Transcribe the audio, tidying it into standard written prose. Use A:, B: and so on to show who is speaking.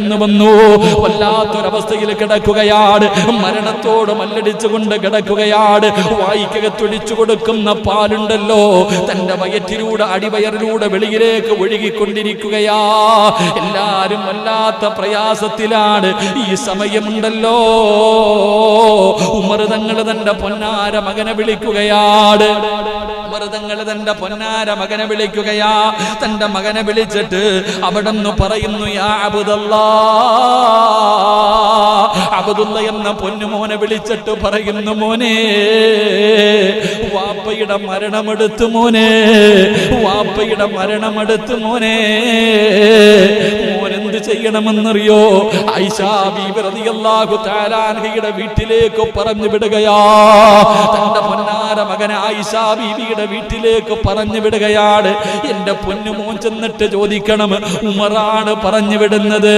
A: കടന്നു വന്നു. വല്ലാത്തൊരവസ്ഥയിൽ കിടക്കുകയാണ്. മരണത്തോട് മല്ലടിച്ചുകൊണ്ട് കിടക്കുകയാണ്. വായിക്കകത്തൊഴിച്ചു കൊടുക്കുന്ന പാലുണ്ടല്ലോ തന്റെ വയറ്റിലൂടെ അടിവയറിലൂടെ വെളിയിലേക്ക് ഒഴുകിക്കൊണ്ടിരിക്കുകയാ. എല്ലാരും വല്ലാത്ത പ്രയാസത്തിലാണ്. ഈ സമയമുണ്ടല്ലോ ഉമർ തങ്ങൾ തന്റെ പൊന്നാര മകനെ വിളിക്കുകയാണ്. തങ്ങൾ തന്റെ പൊന്നാര മകനെ വിളിക്കുകയാ. തന്റെ മകനെ വിളിച്ചിട്ട് അവിടെന്ന് പറയുന്നു, യാ അബ്ദുള്ള എന്ന പൊന്നുമോനെ വിളിച്ചിട്ട് പറയുന്നു, മോനെ വാപ്പയുടെ മരണമെടുത്തു മോനെ, വാപ്പയുടെ മരണമെടുത്തു മോനെ. മോനെന്ത് ചെയ്യണമെന്നറിയോ? ആയിഷാ ബീബി റളിയല്ലാഹു തആല അൻഹയുടെ വീട്ടിലേക്ക് പറഞ്ഞു വിടുകയാ. തന്റെ പൊന്നാര മകനെ ആയിഷാ ബീബിയുടെ വീട്ടിലേക്ക് പറഞ്ഞു വിടുകയാണ്. എന്റെ പൊന്നുമോൻ ചെന്നിട്ട് ചോദിക്കണം, ഉമറാണ് പറഞ്ഞു വിടുന്നത്.